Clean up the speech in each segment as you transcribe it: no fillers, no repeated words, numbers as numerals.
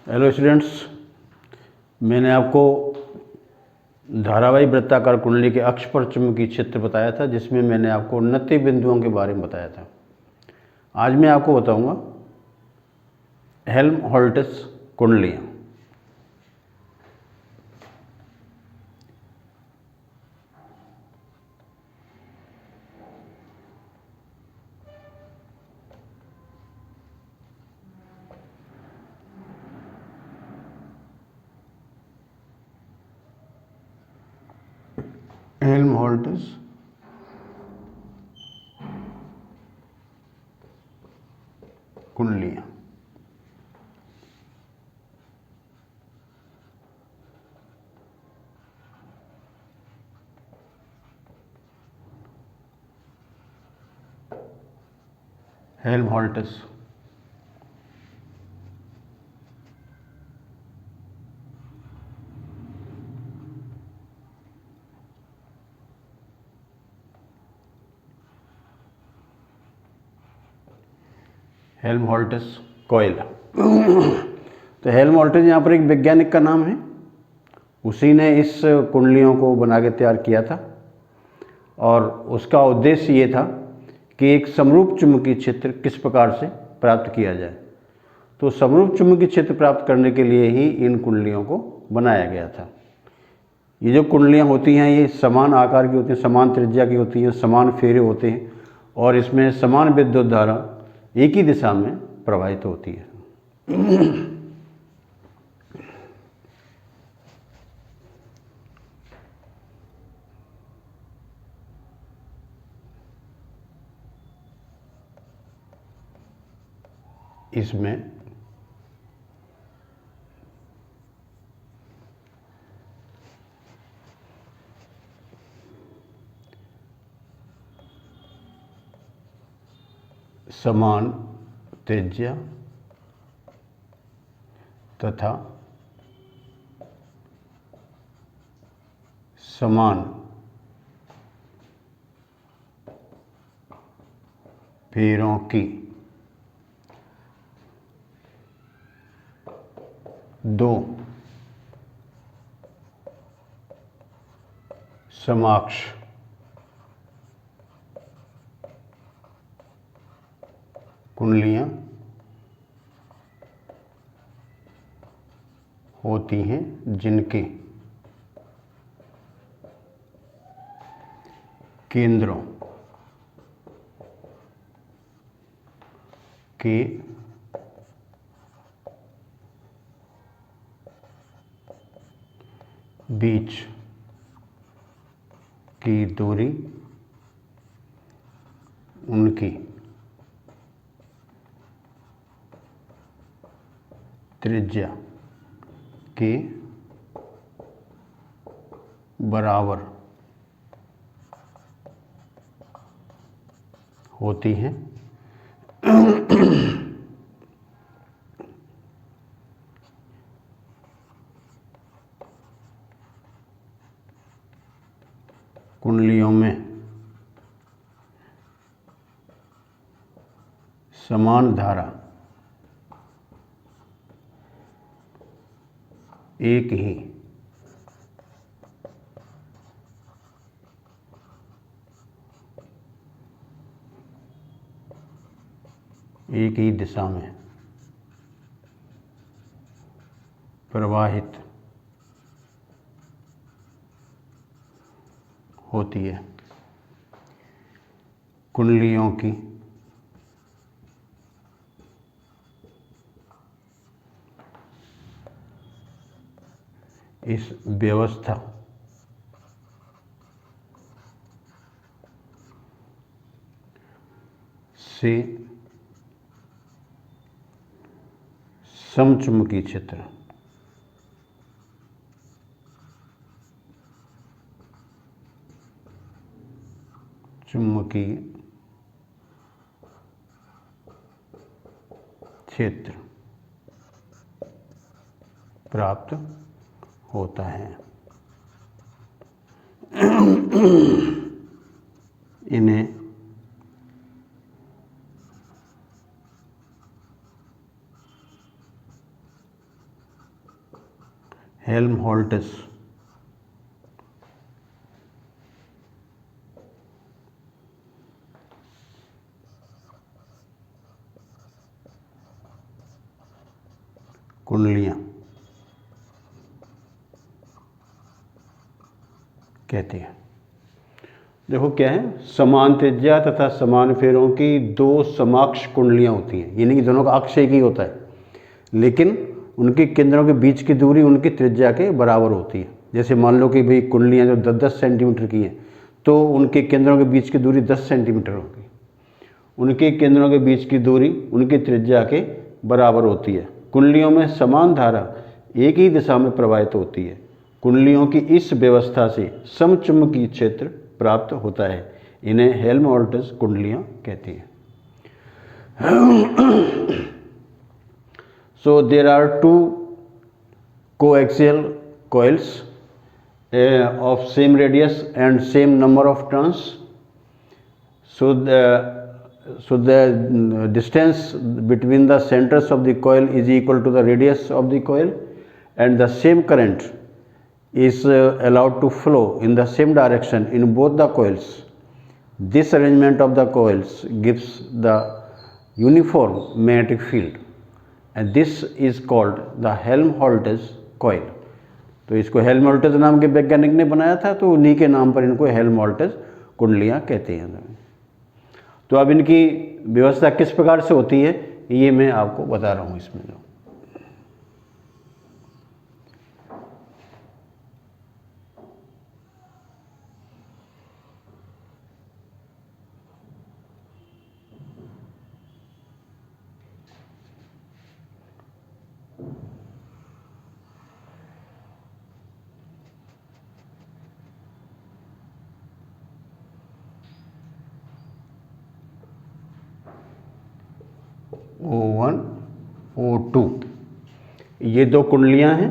Hello students, मैंने आपको धारावाही वृत्ताकार कुंडली के अक्ष पर चुंबकीय क्षेत्र बताया था, जिसमें मैंने आपको 29 बिंदुओं के बारे में बताया था। आज मैं आपको बताऊंगा हेल्महोल्ट्ज़ कुंडलियाँ। हेल्महोल्ट्ज़ कुंडलियाँ। Helmholtz Helmholtz coil. तो हेल्महोल्ट्ज़ यहाँ पर एक वैज्ञानिक का नाम है, उसी ने इस कुंडलियों को बना के तैयार किया था और उसका उद्देश्य ये था कि एक समरूप चुंबकीय क्षेत्र किस प्रकार से प्राप्त किया जाए। तो समरूप चुंबकीय क्षेत्र प्राप्त करने के लिए ही इन कुंडलियों को बनाया गया था। ये जो कुंडलियाँ होती हैं ये समान आकार की होती हैं, समान त्रिज्या की होती हैं, समान फेरे होते हैं और इसमें समान विद्युत धारा एक ही दिशा में प्रवाहित होती है। इसमें समान त्रिज्या तथा समान फेरों की दो समाक्ष कुंडलियाँ होती हैं, जिनके केंद्रों के बीच की दूरी उनकी त्रिज्या के बराबर होती हैं। कुंडलियों में समान धारा एक ही दिशा में प्रवाहित होती है। कुंडलियों की इस व्यवस्था से समचुंबकीय क्षेत्र चुंबकीय क्षेत्र प्राप्त होता है। इन्हें हेल्महोल्ट्ज़ कुंडलियाँ कहते हैं। देखो क्या है, समान त्रिज्या तथा समान फेरों की दो समाक्ष कुंडलियाँ होती हैं, यानी कि दोनों का अक्ष एक ही होता है, लेकिन उनके केंद्रों के बीच की दूरी उनकी त्रिज्या के बराबर होती है। जैसे मान लो कि भाई कुंडलियाँ जो 10-10 सेंटीमीटर की हैं, तो उनके केंद्रों के बीच की दूरी 10 सेंटीमीटर होगी। उनके केंद्रों के बीच की दूरी उनकी त्रिज्या के बराबर होती है। कुंडलियों में समान धारा एक ही दिशा में प्रवाहित होती है। कुंडलियों की इस व्यवस्था से समचुंबकीय क्षेत्र प्राप्त होता है। इन्हें हेल्महोल्ट्ज़ कुंडलियाँ कहती हैं। So there are two coaxial coils of same radius and same number of turns. So the distance between the centers of the coil is equal to the radius of the coil, and the same current is allowed to flow in the same direction in both the coils. This arrangement of the coils gives the uniform magnetic field, and this is called the Helmholtz coil. तो इसको Helmholtz नाम के वैज्ञानिक ने बनाया था, तो उन्हीं के नाम पर इनको हेल्महोल्ट्ज़ कुंडलियाँ कहते हैं। तो अब इनकी व्यवस्था किस प्रकार से होती है ये मैं आपको बता रहा हूँ इसमें। जो O1 O2 ये दो कुंडलियाँ हैं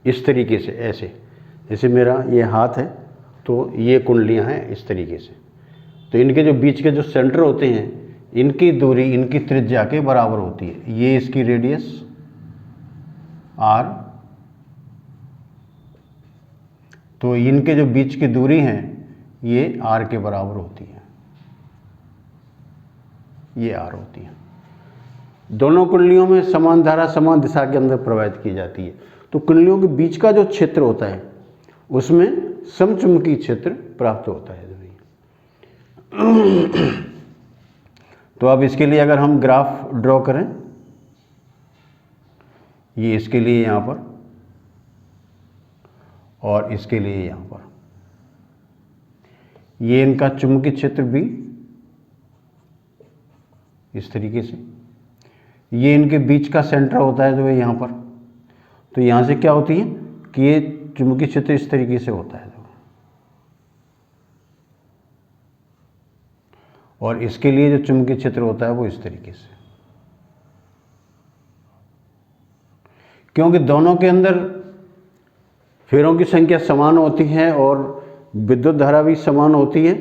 इस तरीके से, ऐसे जैसे मेरा ये हाथ है, तो ये कुंडलियाँ हैं इस तरीके से। तो इनके जो बीच के जो सेंटर होते हैं, इनकी दूरी इनकी त्रिज्या के बराबर होती है। ये इसकी रेडियस r, तो इनके जो बीच की दूरी है ये r के बराबर होती है, ये r होती है। दोनों कुंडलियों में समान धारा समान दिशा के अंदर प्रवाहित की जाती है। तो कुंडलियों के बीच का जो क्षेत्र होता है उसमें समचुंबकीय क्षेत्र प्राप्त होता है। तो अब इसके लिए अगर हम ग्राफ ड्रॉ करें, ये इसके लिए यहाँ पर और इसके लिए यहाँ पर, ये इनका चुंबकीय क्षेत्र भी इस तरीके से, ये इनके बीच का सेंटर होता है जो है यहाँ पर। तो यहाँ से क्या होती है कि ये चुंबकीय क्षेत्र इस तरीके से होता है, और इसके लिए जो चुंबकीय क्षेत्र होता है वो इस तरीके से। क्योंकि दोनों के अंदर फेरों की संख्या समान होती है और विद्युत धारा भी समान होती है,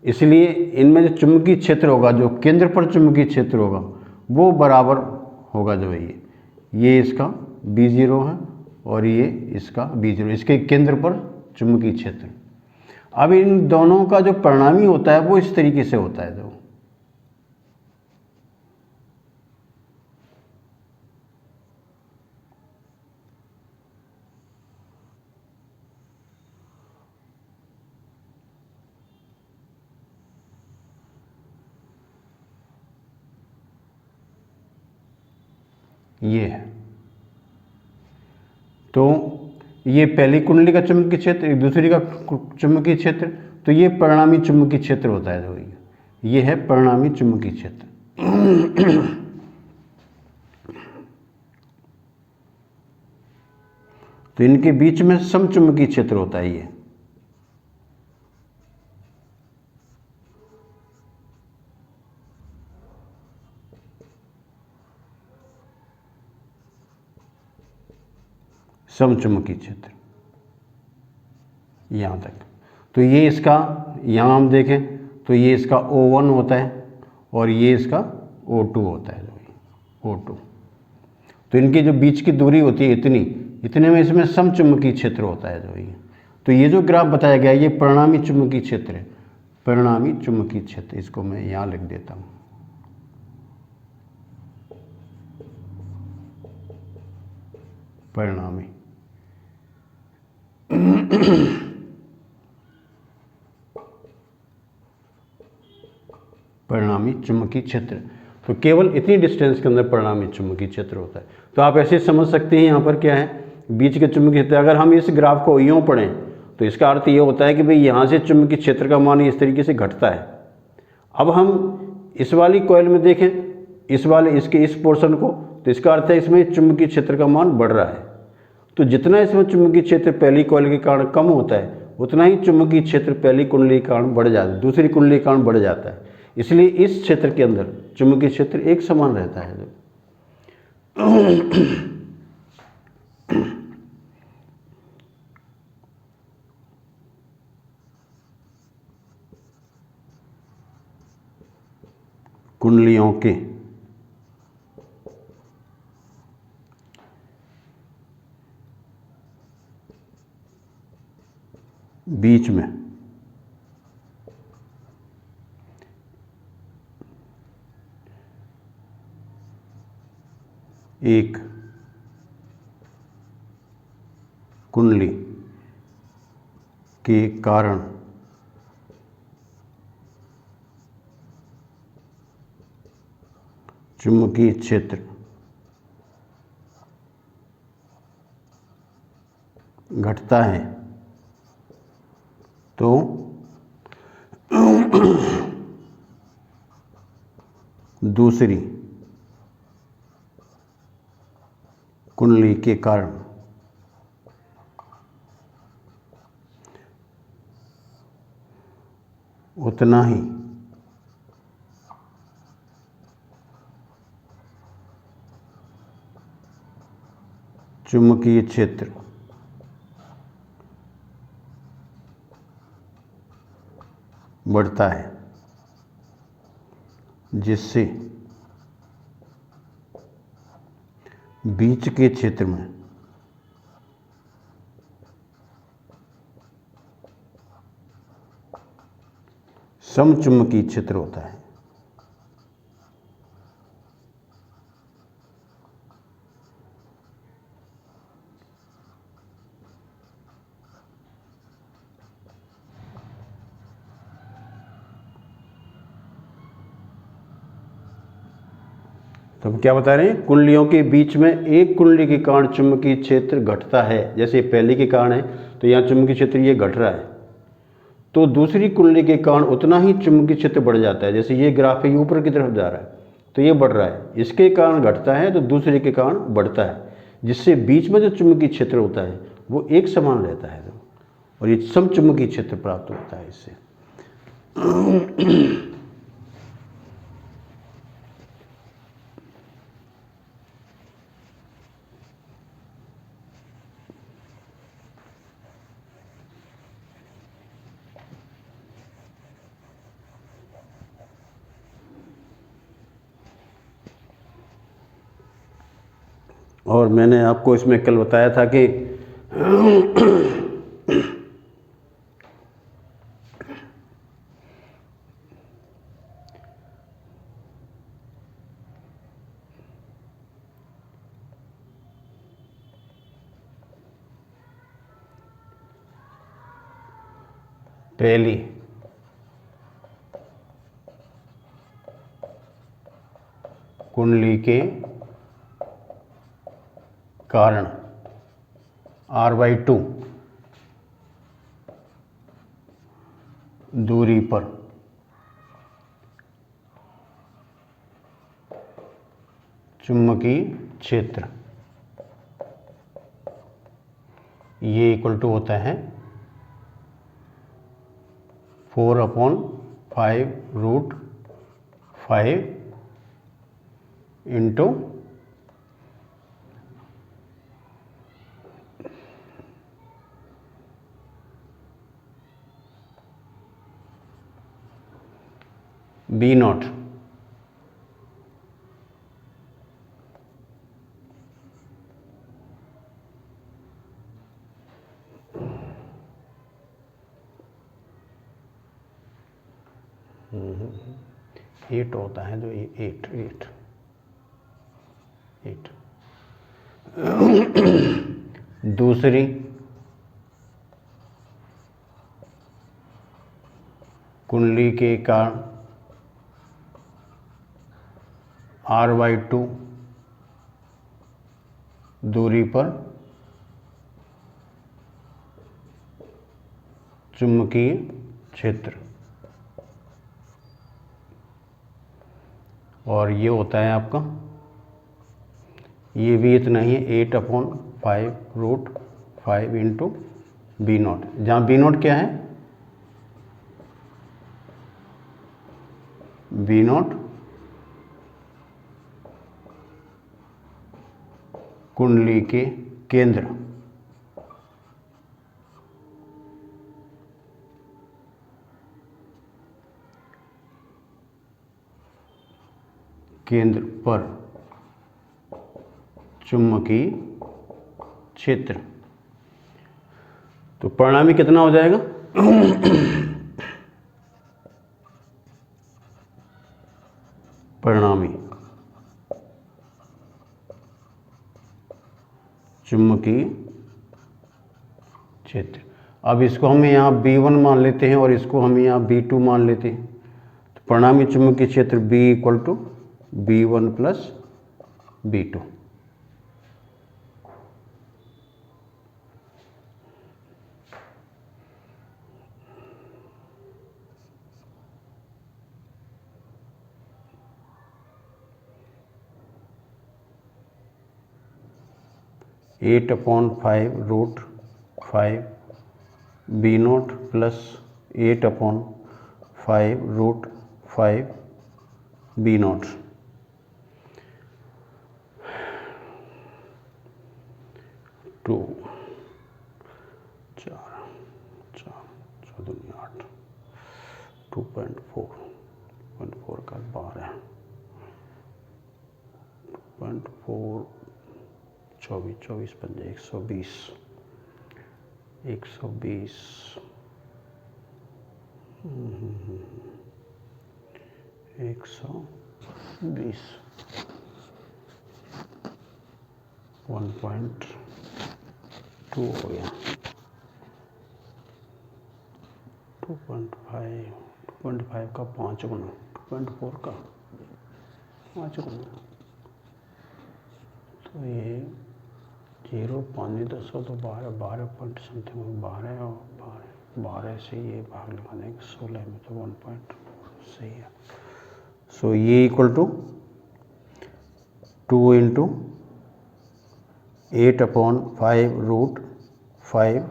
इसलिए इनमें जो चुंबकीय क्षेत्र होगा, जो केंद्र पर चुंबकीय क्षेत्र होगा वो बराबर होगा। जो है ये इसका B0 है और ये इसका B0, इसके केंद्र पर चुंबकीय क्षेत्र। अब इन दोनों का जो परिणामी होता है वो इस तरीके से होता है। जो ये है, तो ये पहली कुंडली का चुंबकीय क्षेत्र, एक दूसरी का चुंबकीय क्षेत्र, तो ये परिणामी चुंबकीय क्षेत्र होता है। जो ये है परिणामी चुंबकीय क्षेत्र। तो इनके बीच में समचुंबकीय क्षेत्र होता है। ये समचुंबकीय क्षेत्र यहाँ तक। तो ये इसका, यहाँ हम देखें तो ये इसका O1 होता है और ये इसका O2 होता है। O2, तो इनकी जो बीच की दूरी होती है इतने में इसमें समचुंबकीय क्षेत्र होता है जो ये। तो ये जो ग्राफ बताया गया है ये परिणामी चुंबकीय क्षेत्र है, परिणामी चुंबकीय क्षेत्र, इसको मैं यहाँ लिख देता हूँ। परिणामी परिणामी चुंबकीय क्षेत्र, तो केवल इतनी डिस्टेंस के अंदर परिणामी चुंबकीय क्षेत्र होता है। तो आप ऐसे समझ सकते हैं यहाँ पर क्या है, बीच के चुंबकीय क्षेत्र। अगर हम इस ग्राफ को यूँ पढ़ें तो इसका अर्थ ये होता है कि भाई यहाँ से चुंबकीय क्षेत्र का मान इस तरीके से घटता है। अब हम इस वाली कॉइल में देखें, इस वाले इसके इस पोर्शन को, तो इसका अर्थ है इसमें चुंबकीय क्षेत्र का मान बढ़ रहा है। तो जितना इसमें चुंबकीय क्षेत्र पहली कॉइल के कारण कम होता है उतना ही चुंबकीय क्षेत्र पहली कुंडली के कारण बढ़ जाता है, दूसरी कुंडली के कारण बढ़ जाता है। इसलिए इस क्षेत्र के अंदर चुंबकीय क्षेत्र एक समान रहता है। कुंडलियों के बीच में एक कुंडली के कारण चुंबकीय क्षेत्र घटता है तो दूसरी कुंडली के कारण उतना ही चुंबकीय क्षेत्र बढ़ता है, जिससे बीच के क्षेत्र में समचुंबकीय क्षेत्र होता है। तो हम क्या बता रहे हैं, कुंडलियों के बीच में एक कुंडली के कारण चुंबकीय क्षेत्र घटता है। जैसे पहले के कारण है तो यहाँ चुंबकीय क्षेत्र ये घट रहा है, तो दूसरी कुंडली के कारण उतना ही चुंबकीय क्षेत्र बढ़ जाता है। जैसे ये ग्राफ है, ये ऊपर की तरफ जा रहा है तो ये बढ़ रहा है, इसके कारण घटता है तो दूसरे के कारण बढ़ता है, जिससे बीच में जो चुंबकीय क्षेत्र होता है वो एक समान रहता है और ये समचुंबकीय क्षेत्र प्राप्त होता है इससे। और मैंने आपको इसमें कल बताया था कि पहली कुंडली के कारण r/2 दूरी पर चुंबकीय क्षेत्र ये इक्वल टू होता है 4/5√5 इंटू B0। 8 होता है जो 8 दूसरी कुंडली के कारण R/2 दूरी पर चुंबकीय क्षेत्र, और ये होता है आपका, ये भी इतना ही है 8/5√5 इंटू B0, जहाँ B0 क्या है, B0 कुंडली के केंद्र, पर चुंबकीय क्षेत्र। तो परिणामी कितना हो जाएगा परिणामी चुंबकीय क्षेत्र। अब इसको हम यहाँ B1 मान लेते हैं और इसको हम यहाँ B2 मान लेते हैं। तो परिणामी चुंबकीय क्षेत्र B = B1 + B2। (8/5√5 B0 + 8/5√5 B0) 2 4 8 2.4 का 12 2.4 24 पंजे 120 120 1.2 हो गया, 2.5 का 5 गुना, 2.4 का 5 गुना, तो ये 0 5 10 तो 12 पॉइंट समथिंग, 12 से ये भाग लगाने के 16 में तो 1 सही है। सो ये = 2 × 8/5√5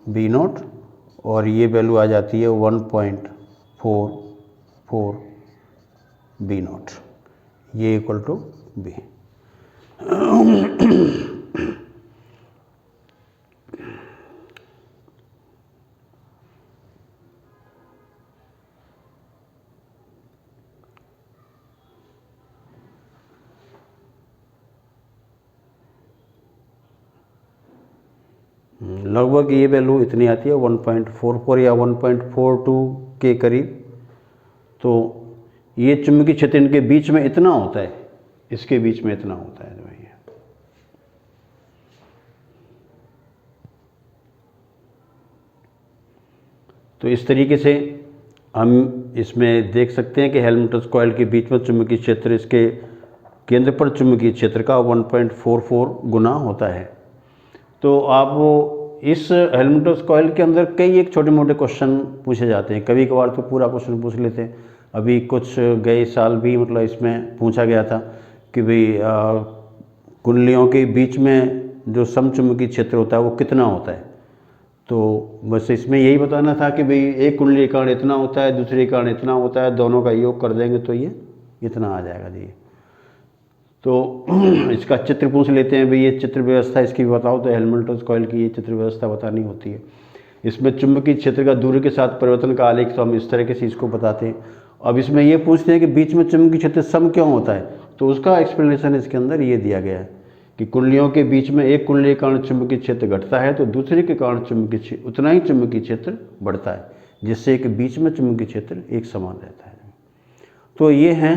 B0, और ये वैल्यू आ जाती है 1.44 B0, ये = B। लगभग ये वैल्यू इतनी आती है 1.44 या 1.42 के करीब। तो ये चुंबकीय क्षेत्र इनके बीच में इतना होता है, इसके बीच में इतना होता है भैया। तो इस तरीके से हम इसमें देख सकते हैं कि हेल्महोल्ट्ज़ कॉइल के बीच में चुंबकीय क्षेत्र, इसके केंद्र पर चुंबकीय क्षेत्र का 1.44 गुना होता है। तो आप वो इस हेल्महोल्ट्ज़ कॉइल के अंदर कई एक छोटे मोटे क्वेश्चन पूछे जाते हैं, कभी कभार तो पूरा क्वेश्चन पूछ लेते हैं। अभी कुछ गए साल भी मतलब इसमें पूछा गया था कि भाई कुंडलियों के बीच में जो समचुंबकीय क्षेत्र होता है वो कितना होता है। तो बस इसमें यही बताना था कि भाई एक कुंडली के कारण इतना होता है, दूसरे के कारण इतना होता है, दोनों का योग कर देंगे तो ये इतना आ जाएगा जी। तो इसका चित्र पूछ लेते हैं, भाई ये चित्र व्यवस्था इसकी भी बताओ। तो हेल्महोल्ट्ज़ कॉइल की ये चित्र व्यवस्था बतानी होती है। इसमें चुंबकीय क्षेत्र का दूरी के साथ परिवर्तन का आलेख, तो हम इस तरीके से इसको बताते हैं। अब इसमें ये पूछते हैं कि बीच में चुंबकीय क्षेत्र सम क्यों होता है, तो उसका एक्सप्लेनेशन इसके अंदर ये दिया गया है कि कुंडलियों के बीच में एक कुंडली के कारण चुंबकीय क्षेत्र घटता है तो दूसरे के कारण चुंबकीय क्षेत्र उतना ही चुंबकीय क्षेत्र बढ़ता है। जिससे कि बीच में चुंबकीय क्षेत्र एक समान रहता है। तो ये हैं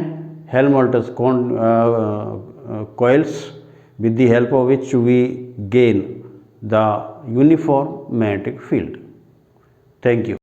Helmholtz coils with the help of which we gain the uniform magnetic field. Thank you.